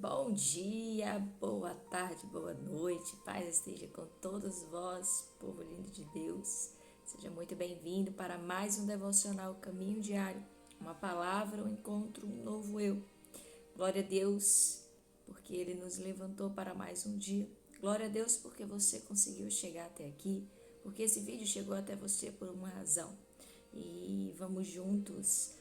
Bom dia, boa tarde, boa noite, paz esteja com todos vós, povo lindo de Deus. Seja muito bem-vindo para mais um devocional Caminho Diário, uma palavra, um encontro, um novo eu. Glória a Deus, porque Ele nos levantou para mais um dia. Glória a Deus, porque você conseguiu chegar até aqui, porque esse vídeo chegou até você por uma razão. E vamos juntos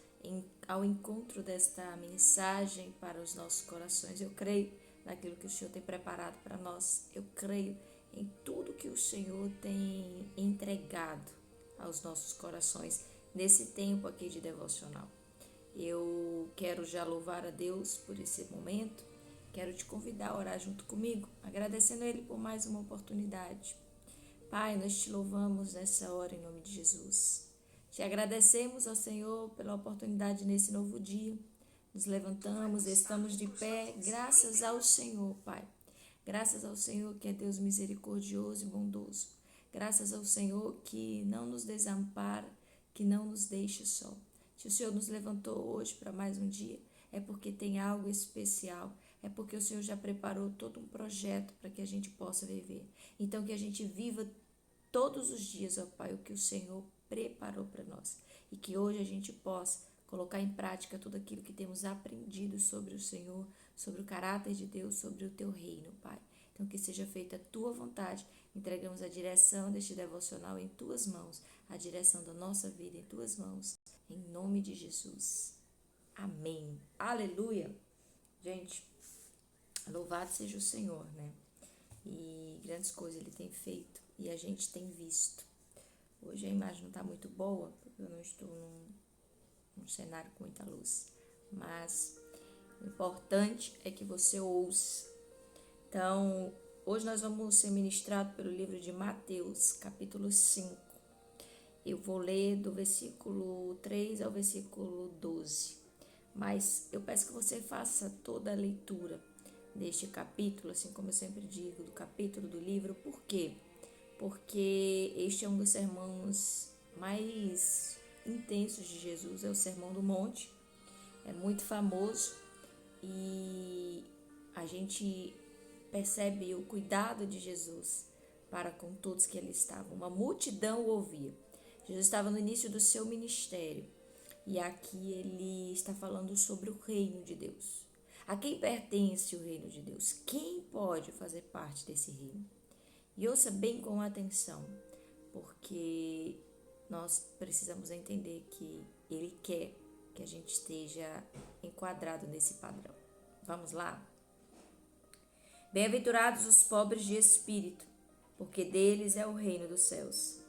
ao encontro desta mensagem para os nossos corações. Eu creio naquilo que o Senhor tem preparado para nós. Eu creio em tudo que o Senhor tem entregado aos nossos corações nesse tempo aqui de devocional. Eu quero já louvar a Deus por esse momento. Quero te convidar a orar junto comigo, agradecendo a Ele por mais uma oportunidade. Pai, nós te louvamos nessa hora em nome de Jesus. Te agradecemos ao Senhor pela oportunidade nesse novo dia. Nos levantamos, estamos de pé, graças ao Senhor, Pai. Graças ao Senhor que é Deus misericordioso e bondoso. Graças ao Senhor que não nos desampara, que não nos deixa só. Se o Senhor nos levantou hoje para mais um dia, é porque tem algo especial. É porque o Senhor já preparou todo um projeto para que a gente possa viver. Então que a gente viva todos os dias, ó Pai, o que o Senhor preparou para nós. E que hoje a gente possa colocar em prática tudo aquilo que temos aprendido sobre o Senhor, sobre o caráter de Deus, sobre o teu reino, Pai. Então que seja feita a tua vontade. Entregamos a direção deste devocional em tuas mãos, a direção da nossa vida em tuas mãos, em nome de Jesus. Amém. Aleluia. Gente, louvado seja o Senhor, né? E grandes coisas Ele tem feito e a gente tem visto. Hoje a imagem não está muito boa, porque eu não estou num cenário com muita luz. Mas o importante é que você ouça. Então, hoje nós vamos ser ministrados pelo livro de Mateus, capítulo 5. Eu vou ler do versículo 3 ao versículo 12. Mas eu peço que você faça toda a leitura deste capítulo, assim como eu sempre digo, do capítulo do livro. Por quê? Porque este é um dos sermões mais intensos de Jesus, é o Sermão do Monte, é muito famoso e a gente percebe o cuidado de Jesus para com todos que ali estavam. Uma multidão o ouvia. Jesus estava no início do seu ministério e aqui ele está falando sobre o reino de Deus. A quem pertence o reino de Deus? Quem pode fazer parte desse reino? E ouça bem com atenção, porque nós precisamos entender que Ele quer que a gente esteja enquadrado nesse padrão. Vamos lá? Bem-aventurados os pobres de espírito, porque deles é o reino dos céus.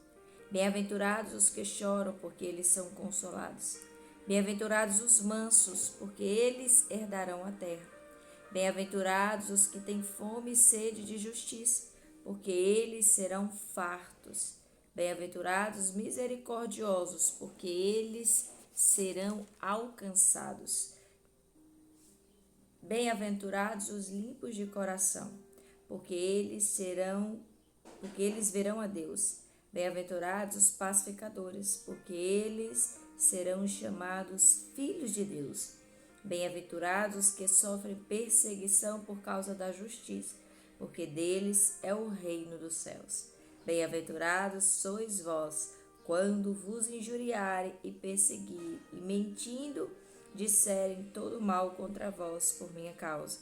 Bem-aventurados os que choram, porque eles são consolados. Bem-aventurados os mansos, porque eles herdarão a terra. Bem-aventurados os que têm fome e sede de justiça, porque eles serão fartos. Bem-aventurados os misericordiosos, porque eles serão alcançados. Bem-aventurados os limpos de coração, porque eles verão a Deus. Bem-aventurados os pacificadores, porque eles serão chamados filhos de Deus. Bem-aventurados os que sofrem perseguição por causa da justiça, porque deles é o reino dos céus. Bem-aventurados sois vós, quando vos injuriarem e perseguirem, e mentindo disserem todo mal contra vós por minha causa.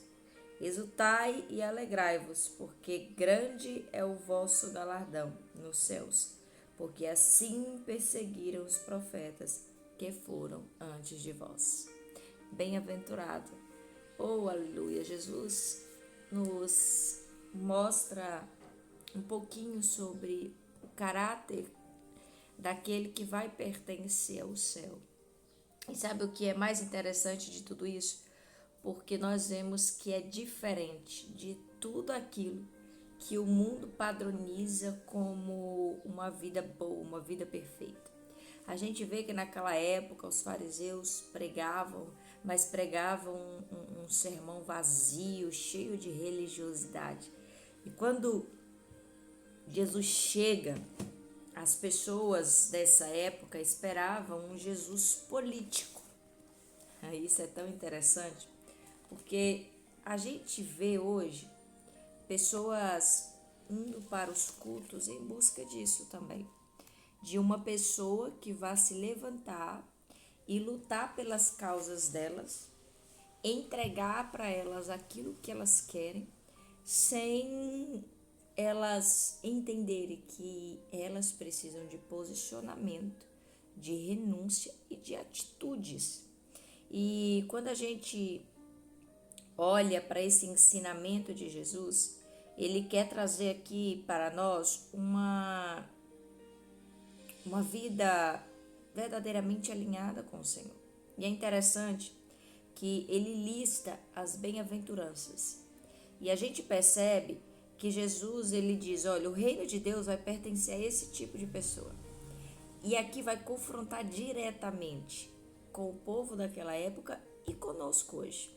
Exultai e alegrai-vos, porque grande é o vosso galardão nos céus, porque assim perseguiram os profetas que foram antes de vós. Bem-aventurado. Oh, aleluia. Jesus nos mostra um pouquinho sobre o caráter daquele que vai pertencer ao céu. E sabe o que é mais interessante de tudo isso? Porque nós vemos que é diferente de tudo aquilo que o mundo padroniza como uma vida boa, uma vida perfeita. A gente vê que naquela época os fariseus pregavam, mas pregavam um sermão vazio, cheio de religiosidade. E quando Jesus chega, as pessoas dessa época esperavam um Jesus político. Isso é tão interessante, porque a gente vê hoje pessoas indo para os cultos em busca disso também, de uma pessoa que vá se levantar e lutar pelas causas delas, entregar para elas aquilo que elas querem, sem elas entenderem que elas precisam de posicionamento, de renúncia e de atitudes. E quando a gente olha para esse ensinamento de Jesus, ele quer trazer aqui para nós uma vida verdadeiramente alinhada com o Senhor. E é interessante que ele lista as bem-aventuranças. E a gente percebe que Jesus, ele diz, olha, o reino de Deus vai pertencer a esse tipo de pessoa. E aqui vai confrontar diretamente com o povo daquela época e conosco hoje.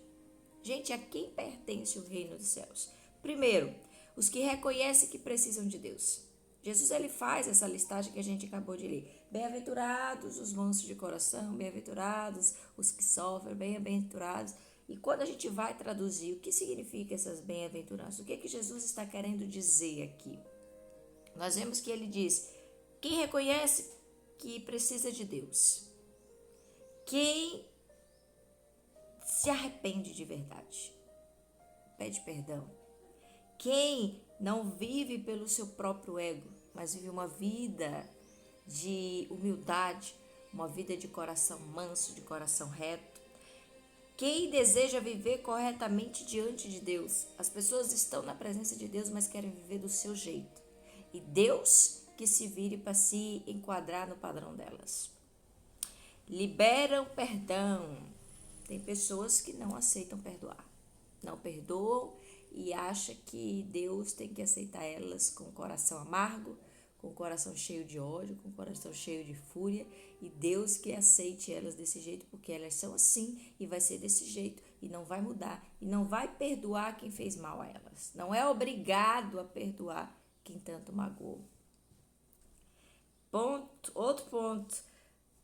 Gente, a quem pertence o reino dos céus? Primeiro, os que reconhecem que precisam de Deus. Jesus, ele faz essa listagem que a gente acabou de ler. Bem-aventurados os mansos de coração, bem-aventurados os que sofrem, bem-aventurados. E quando a gente vai traduzir o que significa essas bem-aventuranças, o que é que Jesus está querendo dizer aqui? Nós vemos que ele diz, quem reconhece que precisa de Deus, quem se arrepende de verdade, pede perdão, quem não vive pelo seu próprio ego, mas vive uma vida de humildade, uma vida de coração manso, de coração reto. Quem deseja viver corretamente diante de Deus. As pessoas estão na presença de Deus, mas querem viver do seu jeito. E Deus que se vire para se enquadrar no padrão delas. Liberam perdão. Tem pessoas que não aceitam perdoar. Não perdoam e acha que Deus tem que aceitar elas com o coração amargo, com o coração cheio de ódio, com o coração cheio de fúria, e Deus que aceite elas desse jeito, porque elas são assim e vai ser desse jeito, e não vai mudar, e não vai perdoar quem fez mal a elas. Não é obrigado a perdoar quem tanto magoou. Outro ponto,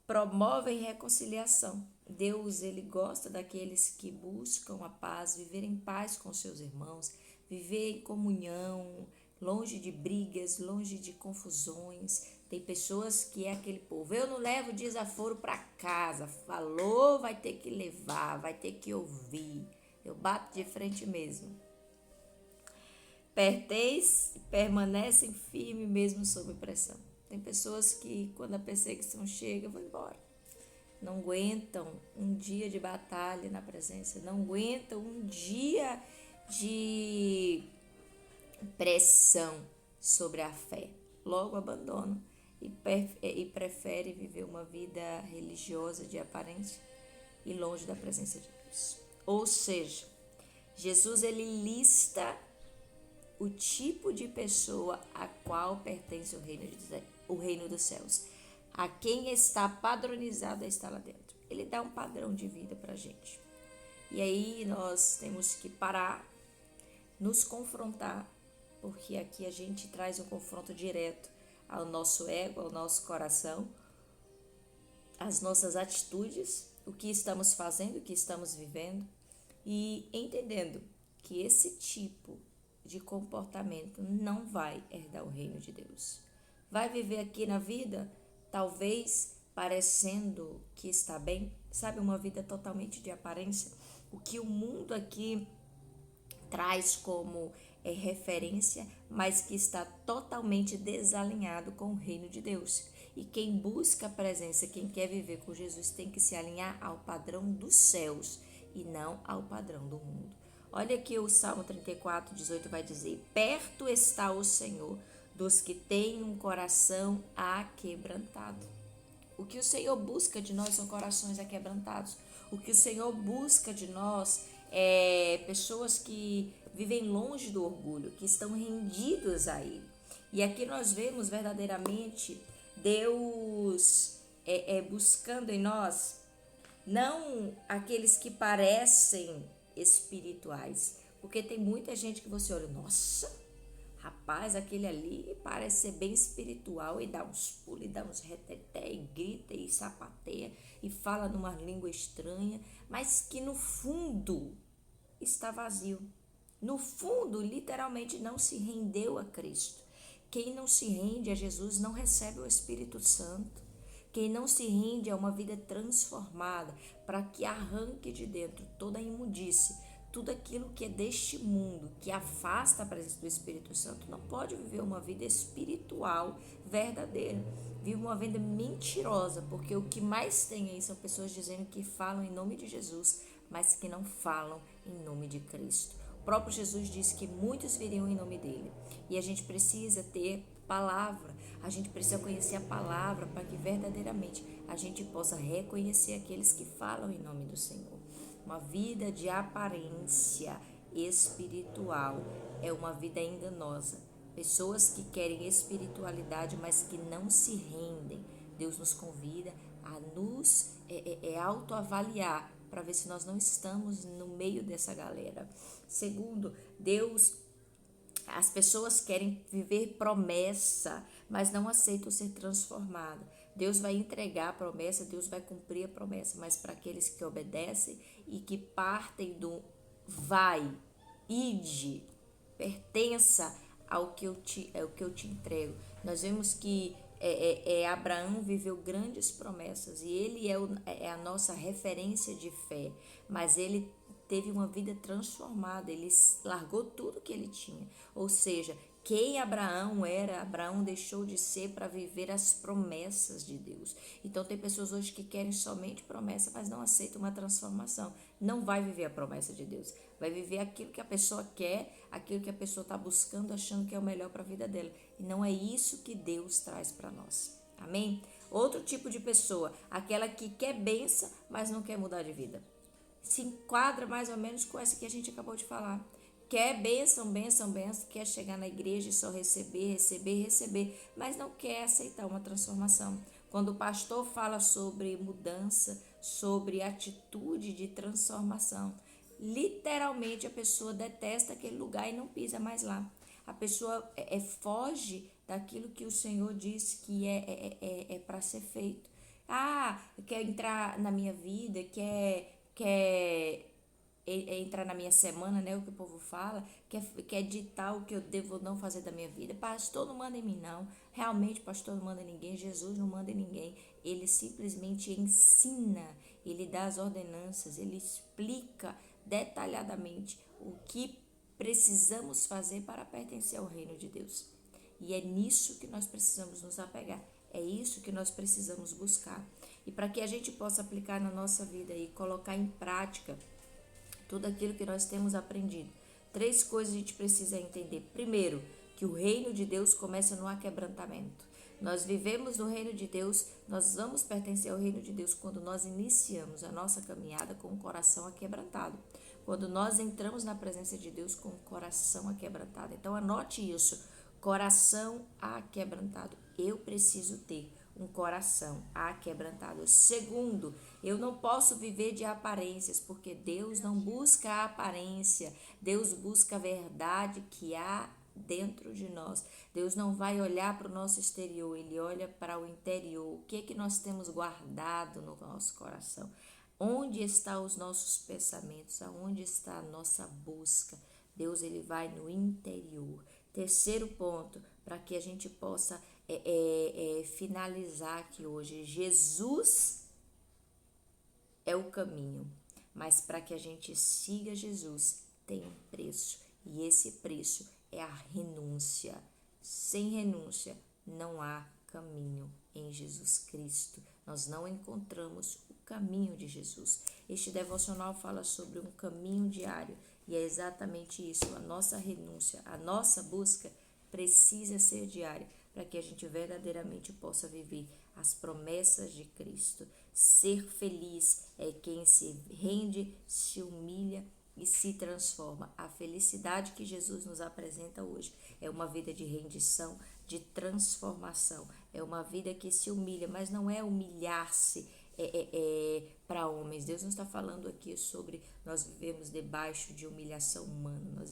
promovem reconciliação. Deus, ele gosta daqueles que buscam a paz, viver em paz com seus irmãos, viver em comunhão, longe de brigas, longe de confusões. Tem pessoas que é aquele povo, eu não levo desaforo para casa, falou, vai ter que levar, vai ter que ouvir, eu bato de frente mesmo. Permanecem firmes mesmo sob pressão. Tem pessoas que quando a perseguição chega, vão embora. Não aguentam um dia de batalha na presença, não aguentam um dia de pressão sobre a fé. Logo abandonam e preferem viver uma vida religiosa de aparência e longe da presença de Deus. Ou seja, Jesus, ele lista o tipo de pessoa a qual pertence o reino dos céus. A quem está padronizado a estar lá dentro. Ele dá um padrão de vida para a gente. E aí nós temos que parar, nos confrontar, porque aqui a gente traz um confronto direto ao nosso ego, ao nosso coração, às nossas atitudes, o que estamos fazendo, o que estamos vivendo, e entendendo que esse tipo de comportamento não vai herdar o reino de Deus. Vai viver aqui na vida, talvez parecendo que está bem, sabe, uma vida totalmente de aparência. O que o mundo aqui traz como referência, mas que está totalmente desalinhado com o reino de Deus. E quem busca a presença, quem quer viver com Jesus, tem que se alinhar ao padrão dos céus e não ao padrão do mundo. Olha aqui o Salmo 34, 18 vai dizer, perto está o Senhor dos que têm um coração aquebrantado. O que o Senhor busca de nós são corações aquebrantados. O que o Senhor busca de nós é pessoas que vivem longe do orgulho, que estão rendidos a Ele. E aqui nós vemos verdadeiramente Deus buscando em nós, não aqueles que parecem espirituais, porque tem muita gente que você olha, nossa, rapaz, aquele ali parece ser bem espiritual e dá uns pulos, e dá uns reteté, e grita e sapateia e fala numa língua estranha, mas que no fundo está vazio. No fundo, literalmente não se rendeu a Cristo. Quem não se rende a Jesus não recebe o Espírito Santo. Quem não se rende a uma vida transformada, para que arranque de dentro toda a imundície, tudo aquilo que é deste mundo, que afasta a presença do Espírito Santo, não pode viver uma vida espiritual verdadeira. Vive uma vida mentirosa, porque o que mais tem aí são pessoas dizendo que falam em nome de Jesus, mas que não falam em nome de Cristo. O próprio Jesus disse que muitos viriam em nome dele. E a gente precisa ter palavra, a gente precisa conhecer a palavra para que verdadeiramente a gente possa reconhecer aqueles que falam em nome do Senhor. Uma vida de aparência espiritual é uma vida enganosa. Pessoas que querem espiritualidade, mas que não se rendem. Deus nos convida a nos autoavaliar para ver se nós não estamos no meio dessa galera. Segundo, as pessoas querem viver promessa, mas não aceitam ser transformadas. Deus vai entregar a promessa, Deus vai cumprir a promessa, mas para aqueles que obedecem e que partem do vai, ide, pertença ao que eu te entrego. Nós vemos que Abraão viveu grandes promessas e ele é a nossa referência de fé, mas ele teve uma vida transformada, ele largou tudo que ele tinha, ou seja, quem Abraão era, Abraão deixou de ser para viver as promessas de Deus. Então tem pessoas hoje que querem somente promessa, mas não aceitam uma transformação. Não vai viver a promessa de Deus, vai viver aquilo que a pessoa quer, aquilo que a pessoa está buscando, achando que é o melhor para a vida dela. E não é isso que Deus traz para nós. Amém? Outro tipo de pessoa, aquela que quer bênção, mas não quer mudar de vida. Se enquadra mais ou menos com essa que a gente acabou de falar. Quer bênção, quer chegar na igreja e só receber, mas não quer aceitar uma transformação. Quando o pastor fala sobre mudança, sobre atitude de transformação, literalmente a pessoa detesta aquele lugar e não pisa mais lá. A pessoa foge daquilo que o Senhor disse que é para ser feito. Quer entrar na minha vida, quer entrar na minha semana, né? O que o povo fala, quer ditar o que eu devo não fazer da minha vida. Pastor não manda em mim, não. Realmente, pastor não manda em ninguém, Jesus não manda em ninguém. Ele simplesmente ensina, ele dá as ordenanças, ele explica detalhadamente o que precisamos fazer para pertencer ao reino de Deus. E é nisso que nós precisamos nos apegar. É isso que nós precisamos buscar. E para que a gente possa aplicar na nossa vida e colocar em prática tudo aquilo que nós temos aprendido, 3 coisas a gente precisa entender. Primeiro, que o reino de Deus começa no aquebrantamento. Nós vivemos no reino de Deus, nós vamos pertencer ao reino de Deus quando nós iniciamos a nossa caminhada com o coração aquebrantado. Quando nós entramos na presença de Deus com o coração aquebrantado. Então anote isso, coração aquebrantado. Eu preciso ter um coração aquebrantado. Segundo, eu não posso viver de aparências, porque Deus não busca a aparência, Deus busca a verdade que há dentro de nós. Deus não vai olhar para o nosso exterior, Ele olha para o interior. O que é que nós temos guardado no nosso coração? Onde estão os nossos pensamentos? Aonde está a nossa busca? Deus, Ele vai no interior. Terceiro ponto, para que a gente possa finalizar aqui hoje. Jesus é o caminho, mas para que a gente siga Jesus tem um preço, e esse preço é a renúncia. Sem renúncia não há caminho em Jesus Cristo. Nós não encontramos o caminho de Jesus. Este devocional fala sobre um caminho diário, e é exatamente isso. A nossa renúncia, a nossa busca precisa ser diária, para que a gente verdadeiramente possa viver as promessas de Cristo. Ser feliz é quem se rende, se humilha e se transforma. A felicidade que Jesus nos apresenta hoje é uma vida de rendição, de transformação. É uma vida que se humilha, mas não é humilhar-se para homens. Deus não está falando aqui sobre nós vivemos debaixo de humilhação humana.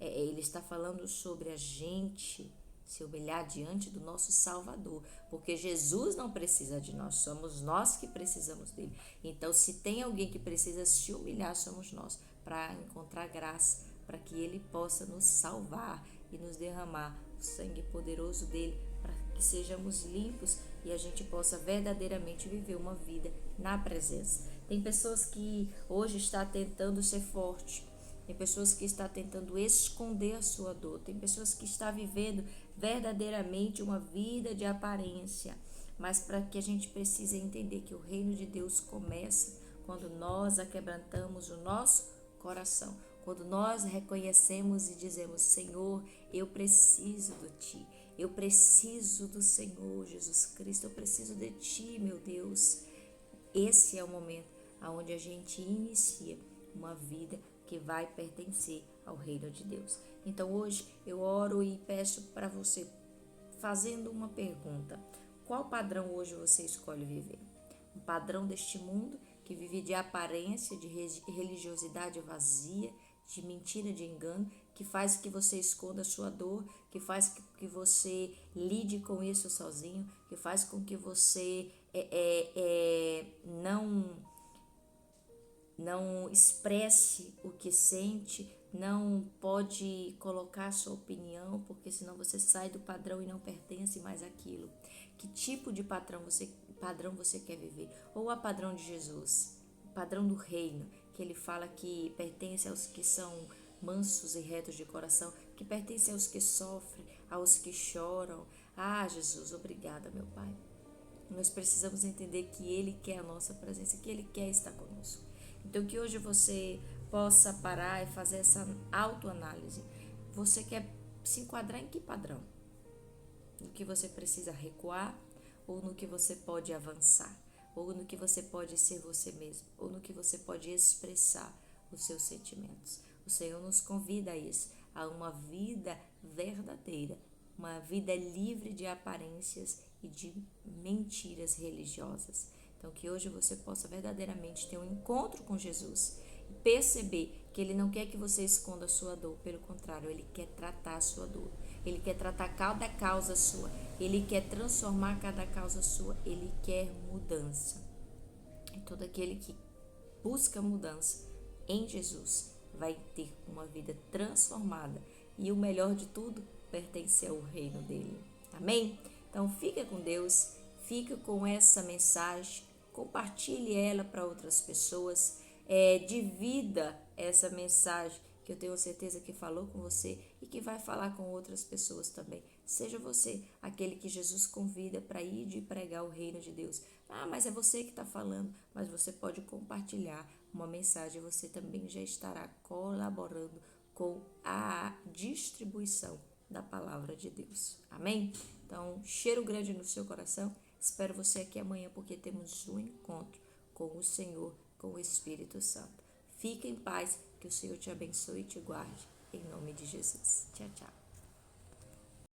Ele está falando sobre a gente se humilhar diante do nosso Salvador, porque Jesus não precisa de nós, somos nós que precisamos dele. Então, se tem alguém que precisa se humilhar, somos nós, para encontrar graça, para que Ele possa nos salvar e nos derramar o sangue poderoso dele, para que sejamos limpos e a gente possa verdadeiramente viver uma vida na presença. Tem pessoas que hoje estão tentando ser forte, tem pessoas que estão tentando esconder a sua dor, tem pessoas que estão vivendo verdadeiramente uma vida de aparência, mas para que a gente precisa entender que o reino de Deus começa quando nós aquebrantamos o nosso coração, quando nós reconhecemos e dizemos: Senhor, eu preciso de Ti, eu preciso do Senhor Jesus Cristo, eu preciso de Ti, meu Deus. Esse é o momento onde a gente inicia uma vida que vai pertencer ao reino de Deus. Então hoje eu oro e peço para você, fazendo uma pergunta: qual padrão hoje você escolhe viver? Um padrão deste mundo que vive de aparência, de religiosidade vazia, de mentira, de engano, que faz que você esconda a sua dor, que faz que você lide com isso sozinho, que faz com que você não expresse o que sente, não pode colocar sua opinião, porque senão você sai do padrão e não pertence mais àquilo. Que tipo de padrão você quer viver? Ou a padrão de Jesus, o padrão do reino, que ele fala que pertence aos que são mansos e retos de coração, que pertence aos que sofrem, aos que choram. Ah, Jesus, obrigada, meu Pai. Nós precisamos entender que Ele quer a nossa presença, que Ele quer estar conosco. Então, que hoje você possa parar e fazer essa autoanálise. Você quer se enquadrar em que padrão? No que você precisa recuar, ou no que você pode avançar, ou no que você pode ser você mesmo, ou no que você pode expressar os seus sentimentos. O Senhor nos convida a isso, a uma vida verdadeira, uma vida livre de aparências e de mentiras religiosas. Então, que hoje você possa verdadeiramente ter um encontro com Jesus e perceber que Ele não quer que você esconda a sua dor, pelo contrário, Ele quer tratar a sua dor. Ele quer tratar cada causa sua, Ele quer transformar cada causa sua, Ele quer mudança. E todo aquele que busca mudança em Jesus vai ter uma vida transformada e o melhor de tudo, pertence ao reino dele. Amém? Então fica com Deus, fica com essa mensagem, compartilhe ela para outras pessoas, divida essa mensagem que eu tenho certeza que falou com você e que vai falar com outras pessoas também. Seja você aquele que Jesus convida para ir de pregar o reino de Deus. Ah, mas é você que está falando, mas você pode compartilhar uma mensagem, você também já estará colaborando com a distribuição da palavra de Deus. Amém? Então, cheiro grande no seu coração. Espero você aqui amanhã, porque temos um encontro com o Senhor, com o Espírito Santo. Fique em paz, que o Senhor te abençoe e te guarde. Em nome de Jesus. Tchau, tchau.